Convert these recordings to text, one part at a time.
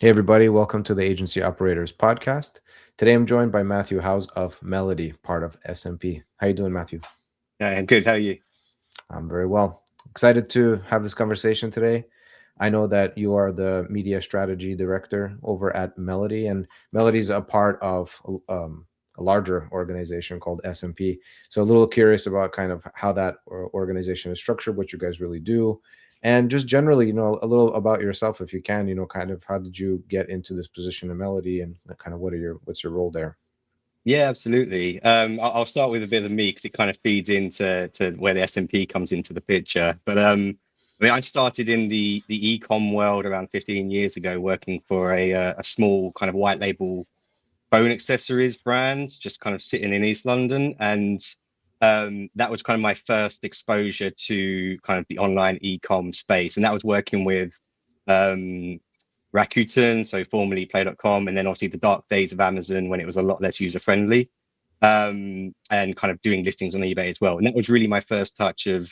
Hey, everybody, welcome to the Agency Operators Podcast. Today I'm joined by Matthew Howes of Melody, part of SMP. How you doing, Matthew? I'm good. How are you? I'm very well. Excited to have this conversation today. I know that you are the media strategy director over at Melody, and Melody is a part of a larger organization called SMP. So a little curious about kind of how that organization is structured, what you guys really do, and just generally, a little about yourself, if you can. Kind of how did you get into this position in Melody, and kind of what's your role there? Yeah, absolutely. I'll start with a bit of me because it kind of feeds into where the S&P comes into the picture. But I mean, I started in the e-com world around 15 years ago, working for a small kind of white label phone accessories brand, just kind of sitting in East London, and that was kind of my first exposure to kind of the online e-com space, and that was working with um, Rakuten, so formerly Play.com, and then obviously the dark days of Amazon when it was a lot less user friendly, and kind of doing listings on eBay as well. And that was really my first touch of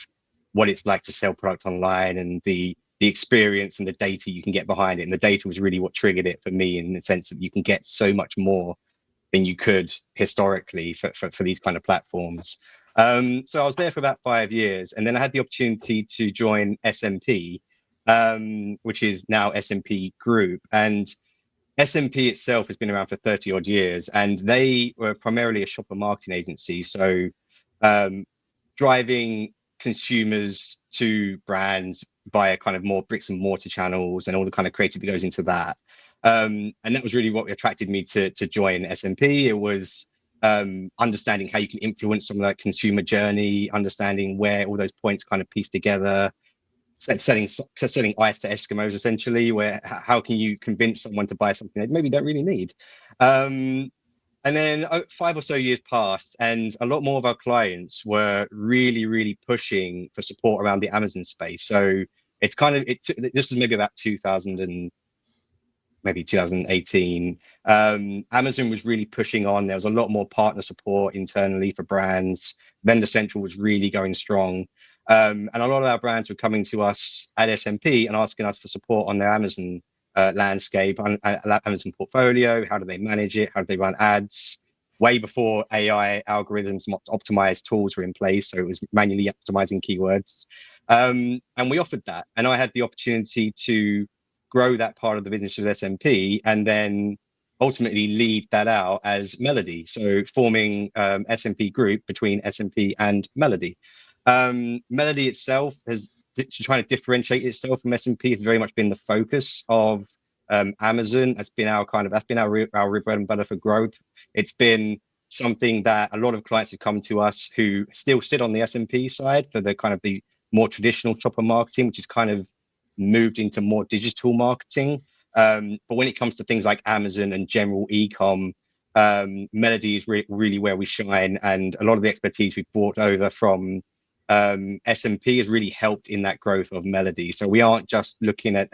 what it's like to sell products online and the experience and the data you can get behind it. And the data was really what triggered it for me in the sense that you can get so much more than you could historically for these kind of platforms. So I was there for about 5 years, and then I had the opportunity to join SMP, which is now SMP Group. And SMP itself has been around for 30 odd years, and they were primarily a shopper marketing agency. So um, driving consumers to brands via kind of more bricks and mortar channels and all the kind of creative that goes into that. And that was really what attracted me to join SMP. It was understanding how you can influence some of that consumer journey, understanding where all those points kind of piece together, selling ice to Eskimos essentially, where how can you convince someone to buy something they maybe don't really need. And then 5 or so years passed, and a lot more of our clients were really, really pushing for support around the Amazon space. So it's kind of this was maybe about 2000 and maybe 2018. Amazon was really pushing on. There was a lot more partner support internally for brands. Vendor Central was really going strong. And a lot of our brands were coming to us at SMP and asking us for support on their Amazon landscape, on Amazon portfolio. How do they manage it? How do they run ads? Way before AI algorithms, optimized tools were in place. So it was manually optimizing keywords. And we offered that. And I had the opportunity to grow that part of the business with SMP and then ultimately lead that out as Melody. So forming SMP Group between SMP and Melody. Melody itself has trying to differentiate itself from SMP has very much been the focus of Amazon. That's been our bread and butter for growth. It's been something that a lot of clients have come to us who still sit on the SMP side for the kind of the more traditional shopper marketing, which is kind of moved into more digital marketing. But when it comes to things like Amazon and general e-com, Melody is really where we shine, and a lot of the expertise we've brought over from SMP has really helped in that growth of Melody. So we aren't just looking at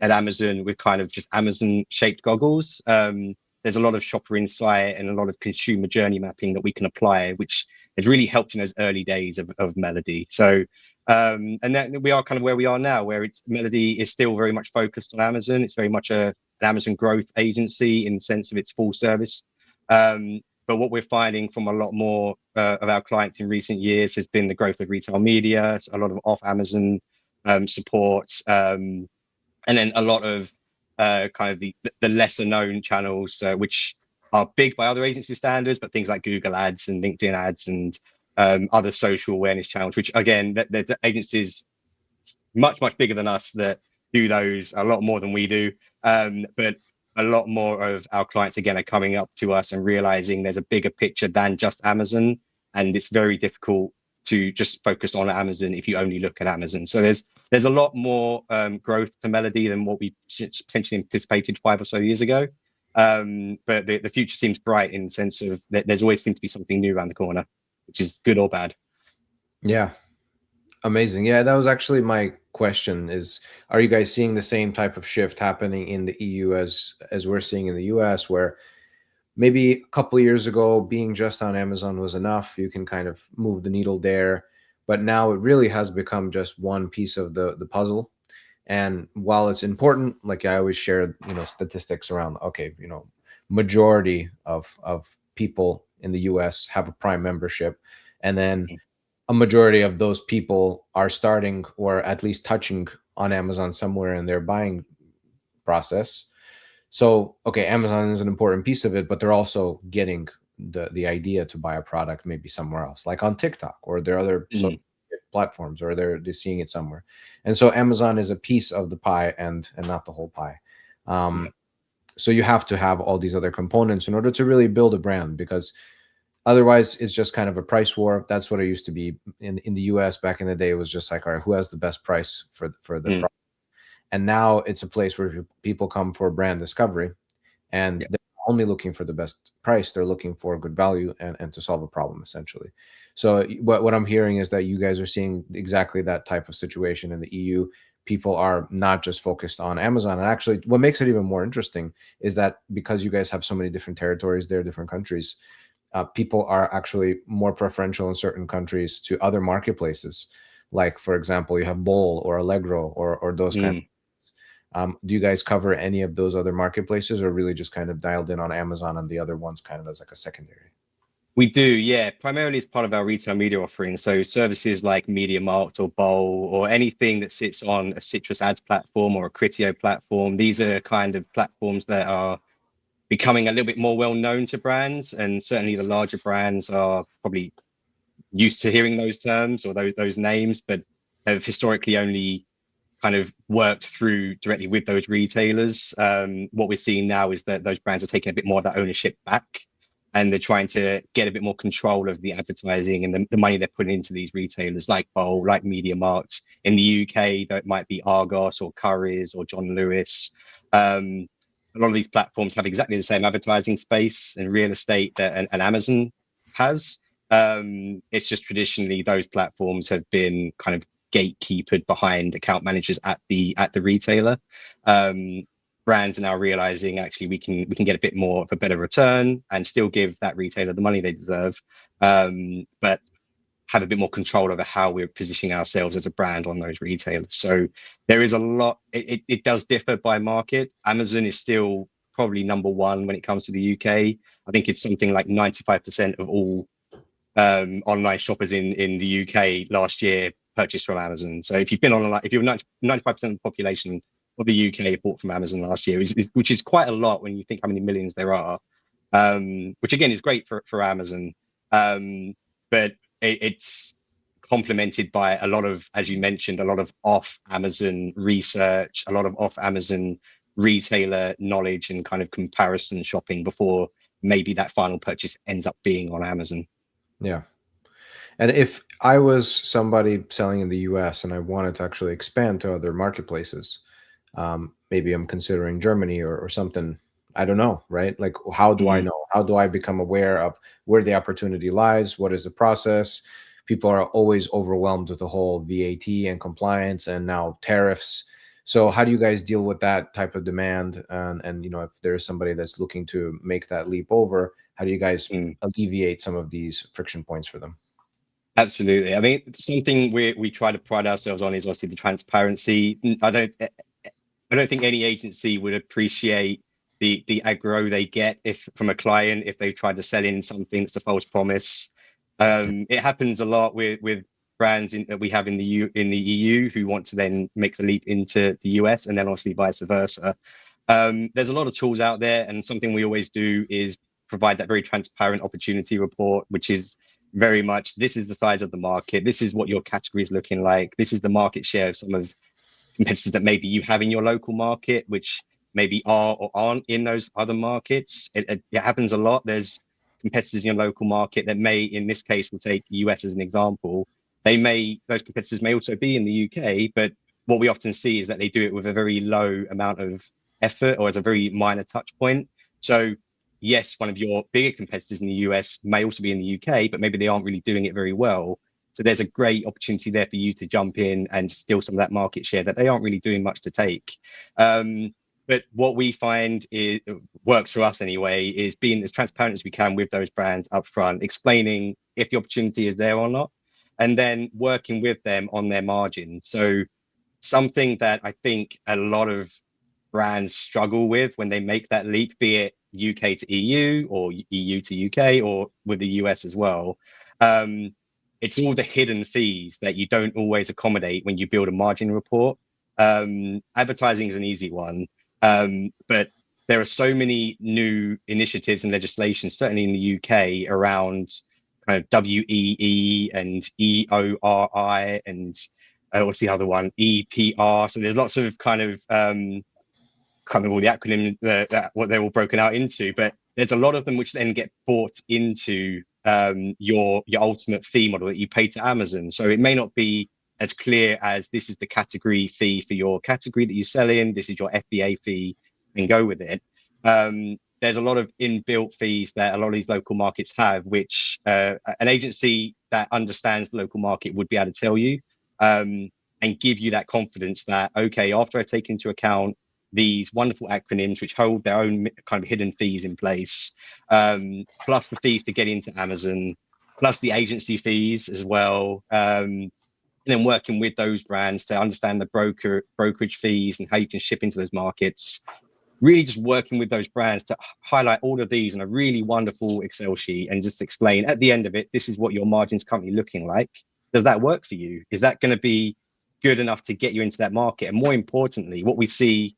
Amazon with kind of just Amazon shaped goggles. There's a lot of shopper insight and a lot of consumer journey mapping that we can apply, which has really helped in those early days of Melody. So and then we are kind of where we are now, where it's Melody is still very much focused on Amazon. It's very much an Amazon growth agency in the sense of its full service. But what we're finding from a lot more of our clients in recent years has been the growth of retail media, a lot of off Amazon support, and then a lot of kind of the lesser known channels, which are big by other agency standards, but things like Google ads and LinkedIn ads and other social awareness channels, which again, there's agencies much bigger than us that do those a lot more than we do. But a lot more of our clients again are coming up to us and realizing there's a bigger picture than just Amazon, and it's very difficult to just focus on Amazon if you only look at Amazon. So there's a lot more growth to Melody than what we potentially anticipated 5 or so years ago. But the future seems bright in the sense of that there's always seems to be something new around the corner, which is good or bad. Yeah, amazing. Yeah, that was actually my question is, are you guys seeing the same type of shift happening in the EU as we're seeing in the US, where maybe a couple of years ago being just on Amazon was enough, you can kind of move the needle there, but now it really has become just one piece of the puzzle. And while it's important, like I always share, statistics around, okay, majority of people in the US have a Prime membership, and then a majority of those people are starting or at least touching on Amazon somewhere in their buying process. So, okay, Amazon is an important piece of it, but they're also getting the idea to buy a product maybe somewhere else, like on TikTok or their other social platforms, or they're seeing it somewhere. And so Amazon is a piece of the pie and not the whole pie. So you have to have all these other components in order to really build a brand, because otherwise it's just kind of a price war. That's what it used to be in the US back in the day. It was just like, all right, who has the best price for the product? And now it's a place where people come for brand discovery, and they're only looking for the best price. They're looking for good value and to solve a problem, essentially. So what I'm hearing is that you guys are seeing exactly that type of situation in the EU. People are not just focused on Amazon. And actually, what makes it even more interesting is that because you guys have so many different territories there, different countries, people are actually more preferential in certain countries to other marketplaces. Like, for example, you have Bol or Allegro or those kind of. Do you guys cover any of those other marketplaces, or really just kind of dialed in on Amazon and the other ones kind of as like a secondary? We do, yeah. Primarily as part of our retail media offering. So services like MediaMarkt or Bol or anything that sits on a CitrusAds platform or a Criteo platform. These are kind of platforms that are becoming a little bit more well known to brands, and certainly the larger brands are probably used to hearing those terms or those names, but have historically only kind of worked through directly with those retailers. What we're seeing now is that those brands are taking a bit more of that ownership back, and they're trying to get a bit more control of the advertising and the money they're putting into these retailers like Bol, like MediaMarkt. In the UK, though, it might be Argos or Currys or John Lewis. A lot of these platforms have exactly the same advertising space and real estate that an Amazon has. It's just traditionally those platforms have been kind of gatekeepered behind account managers at the retailer. Brands are now realizing actually we can get a bit more of a better return and still give that retailer the money they deserve, but have a bit more control over how we're positioning ourselves as a brand on those retailers. So there is a lot. It does differ by market. Amazon is still probably number one when it comes to the UK. I think it's something like 95% of all online shoppers in the UK last year purchased from Amazon. So if you've been online, if you're 95% of the population of the UK bought from Amazon last year, which is quite a lot when you think how many millions there are, which again is great for Amazon. But it's complemented by a lot of, as you mentioned, a lot of off Amazon research, a lot of off Amazon retailer knowledge and kind of comparison shopping before maybe that final purchase ends up being on Amazon. Yeah. And if I was somebody selling in the US and I wanted to actually expand to other marketplaces, maybe I'm considering Germany or something. I don't know, right? Like, how do I know? How do I become aware of where the opportunity lies? What is the process? People are always overwhelmed with the whole VAT and compliance and now tariffs. So how do you guys deal with that type of demand? And if there's somebody that's looking to make that leap over, how do you guys alleviate some of these friction points for them? Absolutely. I mean, something we try to pride ourselves on is obviously the transparency. I don't think any agency would appreciate the aggro they get if from a client if they try to sell in something that's a false promise. It happens a lot with brands that we have in the EU who want to then make the leap into the US, and then obviously vice versa. There's a lot of tools out there, and something we always do is provide that very transparent opportunity report, which is very much this is the size of the market, this is what your category is looking like, this is the market share of some of competitors that maybe you have in your local market, which maybe are or aren't in those other markets. It happens a lot. There's competitors in your local market that may, in this case, we'll take US as an example. Those competitors may also be in the UK, but what we often see is that they do it with a very low amount of effort or as a very minor touch point. So yes, one of your bigger competitors in the US may also be in the UK, but maybe they aren't really doing it very well. So there's a great opportunity there for you to jump in and steal some of that market share that they aren't really doing much to take. But what we find is works for us anyway, is being as transparent as we can with those brands up front, explaining if the opportunity is there or not, and then working with them on their margins. So something that I think a lot of brands struggle with when they make that leap, be it UK to EU or EU to UK or with the US as well. Um, it's all the hidden fees that you don't always accommodate when you build a margin report. Advertising is an easy one, but there are so many new initiatives and legislation, certainly in the UK, around kind of WEE and EORI and what's the other one? EPR. So there's lots of kind of can't remember all the acronym that what they're all broken out into, but there's a lot of them which then get bought into your ultimate fee model that you pay to Amazon. So it may not be as clear as this is the category fee for your category that you sell in, this is your FBA fee, and go with it. There's a lot of inbuilt fees that a lot of these local markets have, which an agency that understands the local market would be able to tell you and give you that confidence that, okay, after I take into account these wonderful acronyms which hold their own kind of hidden fees in place, plus the fees to get into Amazon, plus the agency fees as well, and then working with those brands to understand the brokerage fees and how you can ship into those markets. Really just working with those brands to highlight all of these in a really wonderful Excel sheet and just explain at the end of it, this is what your margin's currently looking like. Does that work for you? Is that going to be good enough to get you into that market? And more importantly, what we see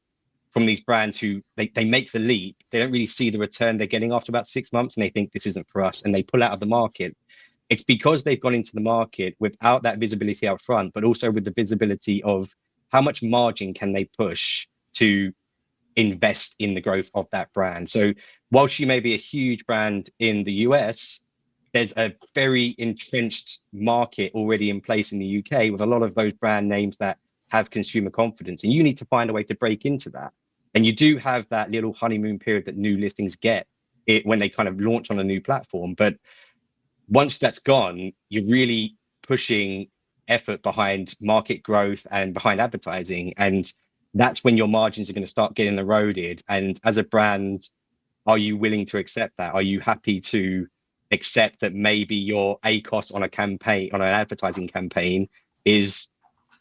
from these brands who they make the leap, they don't really see the return they're getting after about 6 months, and they think this isn't for us, and they pull out of the market. It's because they've gone into the market without that visibility out front, but also with the visibility of how much margin can they push to invest in the growth of that brand. So whilst you may be a huge brand in the US, there's a very entrenched market already in place in the UK with a lot of those brand names that have consumer confidence, and you need to find a way to break into that. And you do have that little honeymoon period that new listings get it when they kind of launch on a new platform. But once that's gone, you're really pushing effort behind market growth and behind advertising. And that's when your margins are going to start getting eroded. And as a brand, are you willing to accept that? Are you happy to accept that maybe your ACOS on a campaign, on an advertising campaign, is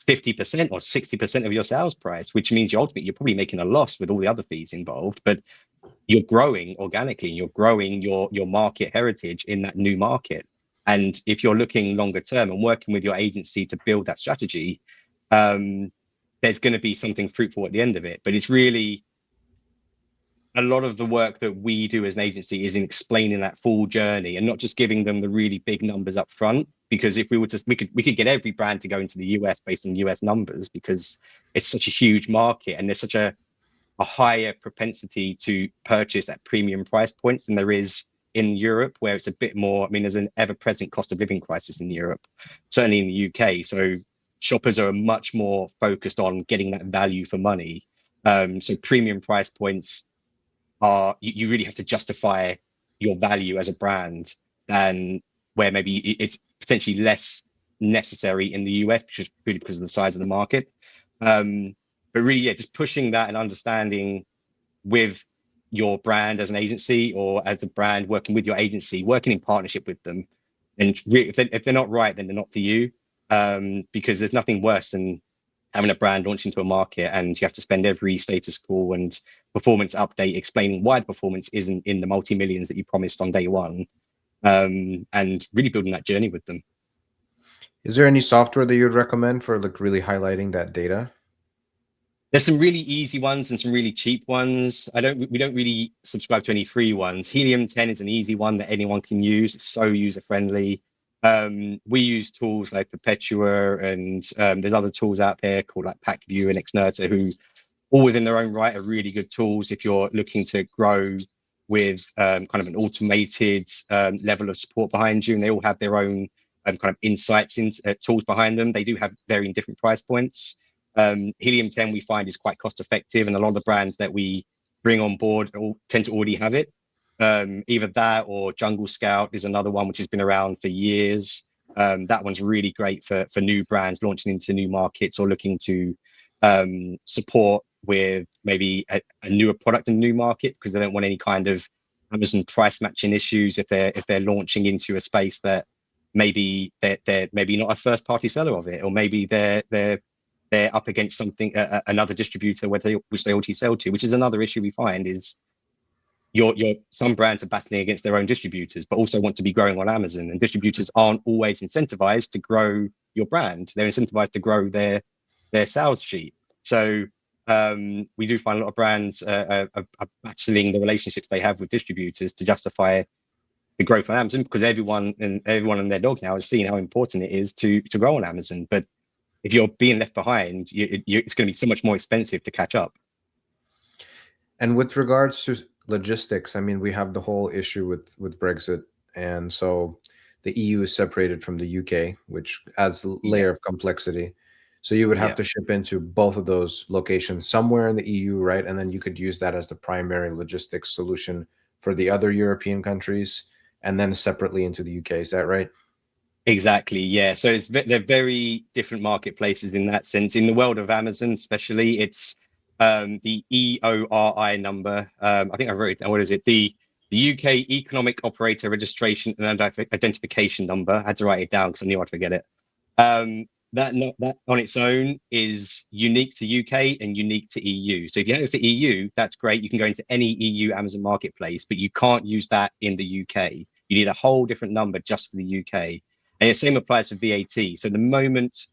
50% or 60% of your sales price, which means you're probably making a loss with all the other fees involved, but you're growing organically, you're growing your market heritage in that new market. And if you're looking longer term and working with your agency to build that strategy, there's going to be something fruitful at the end of it. But it's really a lot of the work that we do as an agency is in explaining that full journey and not just giving them the really big numbers up front. Because if we were to, we could get every brand to go into the US based on US numbers, because it's such a huge market and there's such a higher propensity to purchase at premium price points than there is in Europe, where it's a bit more. I mean, there's an ever-present cost of living crisis in Europe, certainly in the UK. So shoppers are much more focused on getting that value for money. So premium price points are, you really have to justify your value as a brand, than where maybe it's potentially less necessary in the US, because of the size of the market. But really, yeah, just pushing that and understanding with your brand as an agency, or as a brand working with your agency, working in partnership with them. And really, if they're not right, then they're not for you, because there's nothing worse than having a brand launch into a market and you have to spend every status call and performance update explaining why the performance isn't in the multi-millions that you promised on day one, and really building that journey with them. Is there any software that you would recommend for like really highlighting that data? There's some really easy ones and some really cheap ones. We don't really subscribe to any free ones. Helium 10 is an easy one that anyone can use. It's so user friendly. We use tools like Perpetua, and there's other tools out there called like Pacvue and Exnerta, who all within their own right are really good tools if you're looking to grow with kind of an automated level of support behind you. And they all have their own kind of insights into tools behind them. They do have varying different price points. Helium 10 we find is quite cost effective, and a lot of the brands that we bring on board tend to already have it. Either that or Jungle Scout is another one which has been around for years. That one's really great for new brands launching into new markets or looking to support with maybe a newer product in a new market, because they don't want any kind of Amazon price matching issues if they're launching into a space that maybe they're maybe not a first party seller of it, or maybe they're they're up against something another distributor which they already sell to, which is another issue we find is your some brands are battling against their own distributors, but also want to be growing on Amazon, and distributors aren't always incentivized to grow your brand. They're incentivized to grow their sales sheet. So we do find a lot of brands are battling the relationships they have with distributors to justify the growth on Amazon, because everyone and their dog now has seen how important it is to grow on Amazon. But if you're being left behind, it's going to be so much more expensive to catch up. And with regards to logistics, I mean, we have the whole issue with Brexit, and so the EU is separated from the UK, which adds a layer of complexity. So you would have to ship into both of those locations somewhere in the EU, right? And then you could use that as the primary logistics solution for the other European countries, and then separately into the UK. Is that right? Exactly. Yeah. So they're very different marketplaces in that sense. In the world of Amazon, especially, it's the EORI number. I think I wrote it down. What is it? The UK Economic Operator Registration and Identification number. I had to write it down because I knew I'd forget it. That on its own is unique to UK and unique to EU. So if you have it for EU, that's great. You can go into any EU Amazon marketplace, but you can't use that in the UK. You need a whole different number just for the UK. And the same applies for VAT. So the moment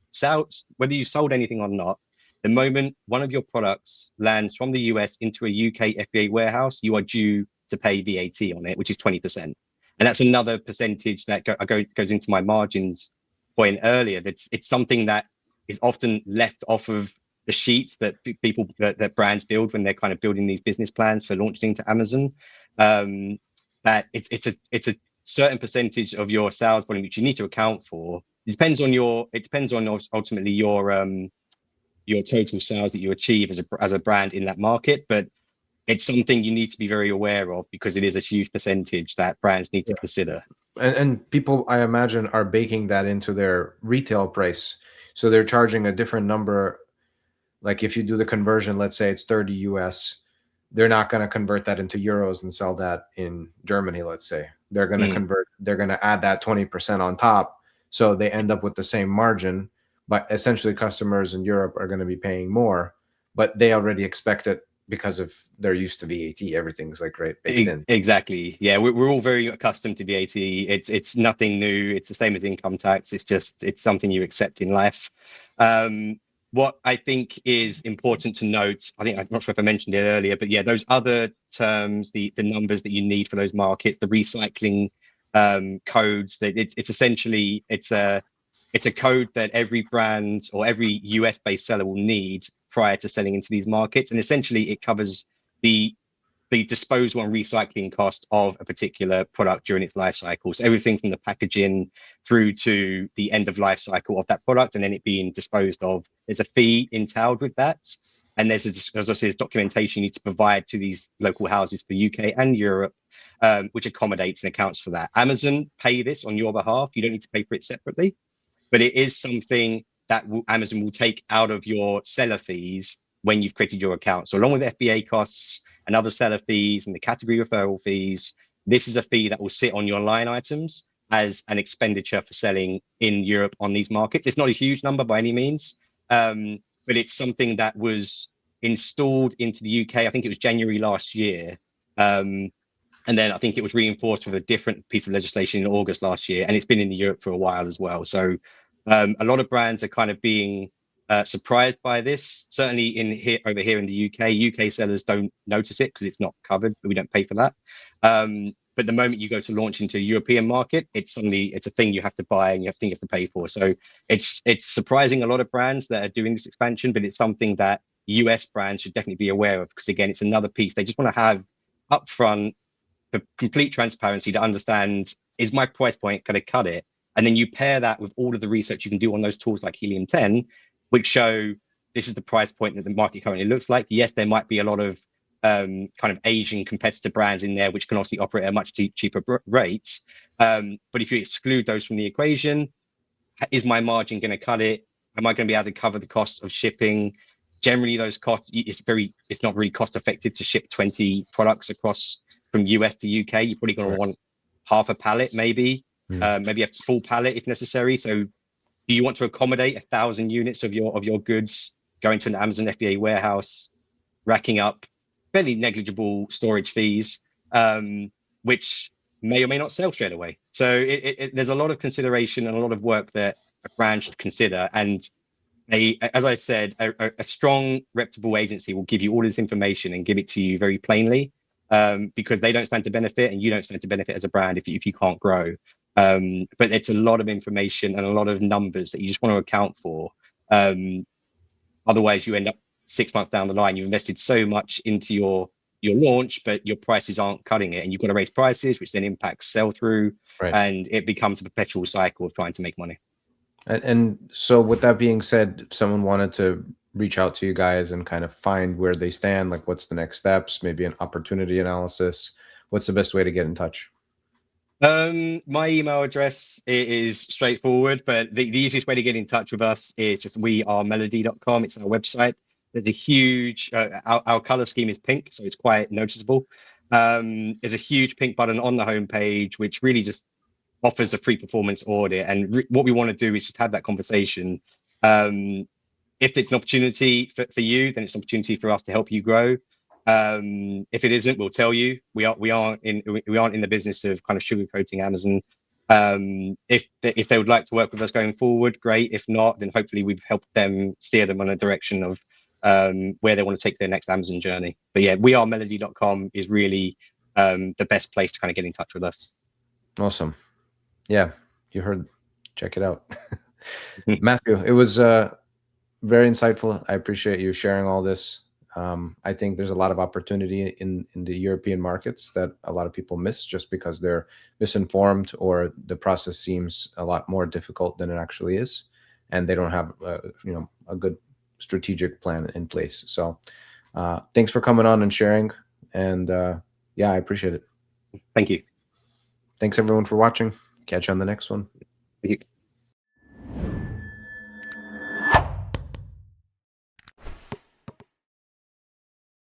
whether you sold anything or not, the moment one of your products lands from the US into a UK FBA warehouse, you are due to pay VAT on it, which is 20%. And that's another percentage that goes into my margins point earlier. It's something that is often left off of the sheets that that brands build when they're kind of building these business plans for launching to Amazon. That it's a certain percentage of your sales volume which you need to account for. It depends on ultimately your total sales that you achieve as a brand in that market, but it's something you need to be very aware of because it is a huge percentage that brands need to consider. And people, I imagine, are baking that into their retail price, so they're charging a different number. Like if you do the conversion, let's say it's 30 US, they're not going to convert that into euros and sell that in Germany, let's say. They're going to they're going to add that 20% on top. So they end up with the same margin, but essentially customers in Europe are going to be paying more, but they already expect it because of they're used to VAT. Everything's like baked in. Exactly. Yeah, we're all very accustomed to VAT. It's nothing new. It's the same as income tax. It's something you accept in life. What I think is important to note, I'm not sure if I mentioned it earlier, but yeah, those other terms, the numbers that you need for those markets, the recycling codes, that it's essentially it's a code that every brand or every US based seller will need prior to selling into these markets, and essentially it covers the disposal and recycling cost of a particular product during its life cycle. So everything from the packaging through to the end of life cycle of that product and then it being disposed of. There's a fee entailed with that. And there's documentation you need to provide to these local houses for UK and Europe, which accommodates and accounts for that. Amazon pay this on your behalf. You don't need to pay for it separately, but it is something that Amazon will take out of your seller fees when you've created your account. So along with FBA costs and other seller fees and the category referral fees, this is a fee that will sit on your line items as an expenditure for selling in Europe on these markets. It's not a huge number by any means, but it's something that was installed into the UK. I think it was January last year. And then I think it was reinforced with a different piece of legislation in August last year. And it's been in Europe for a while as well. So a lot of brands are kind of being surprised by this. Certainly over here in the UK, UK sellers don't notice it because it's not covered, but we don't pay for that. But the moment you go to launch into a European market, it's a thing you have to buy and you have to pay for. So it's surprising a lot of brands that are doing this expansion, but it's something that US brands should definitely be aware of because again, it's another piece they just want to have upfront for complete transparency to understand, is my price point going to cut it? And then you pair that with all of the research you can do on those tools like Helium 10, which show this is the price point that the market currently looks like. Yes, there might be a lot of kind of Asian competitor brands in there, which can obviously operate at much cheaper rates. But if you exclude those from the equation, is my margin going to cut it? Am I going to be able to cover the costs of shipping? Generally, those costs, it's not really cost effective to ship 20 products across from US to UK. You're probably going to want half a pallet, maybe a full pallet if necessary. So do you want to accommodate 1,000 units of your goods going to an Amazon FBA warehouse, racking up fairly negligible storage fees, which may or may not sell straight away. So there's a lot of consideration and a lot of work that a brand should consider. And as I said, a strong, reputable agency will give you all this information and give it to you very plainly, because they don't stand to benefit and you don't stand to benefit as a brand if you can't grow. But it's a lot of information and a lot of numbers that you just want to account for. Otherwise, you end up 6 months down the line, you've invested so much into your launch, but your prices aren't cutting it, and you've got to raise prices, which then impacts sell through, Right. and it becomes a perpetual cycle of trying to make money. And so with that being said, if someone wanted to reach out to you guys and kind of find where they stand, like what's the next steps, maybe an opportunity analysis, what's the best way to get in touch? My email address is straightforward, but the easiest way to get in touch with us is just wearemelody.com. It's our website. There's a huge, our color scheme is pink, so it's quite noticeable. There's a huge pink button on the homepage, which really just offers a free performance audit. And what we want to do is just have that conversation. If it's an opportunity for you, then it's an opportunity for us to help you grow. If it isn't, we'll tell you. We aren't in the business of kind of sugarcoating Amazon. If they would like to work with us going forward, great. If not, then hopefully we've helped them steer them on a direction of where they want to take their next Amazon journey. But yeah, wearemelody.com is really the best place to kind of get in touch with us. Awesome. Yeah, you heard. Check it out. Matthew, it was very insightful. I appreciate you sharing all this. I think there's a lot of opportunity in the European markets that a lot of people miss just because they're misinformed, or the process seems a lot more difficult than it actually is, and they don't have a good strategic plan in place. So thanks for coming on and sharing, and yeah, I appreciate it. Thank you. Thanks everyone for watching. Catch you on the next one. Thank you.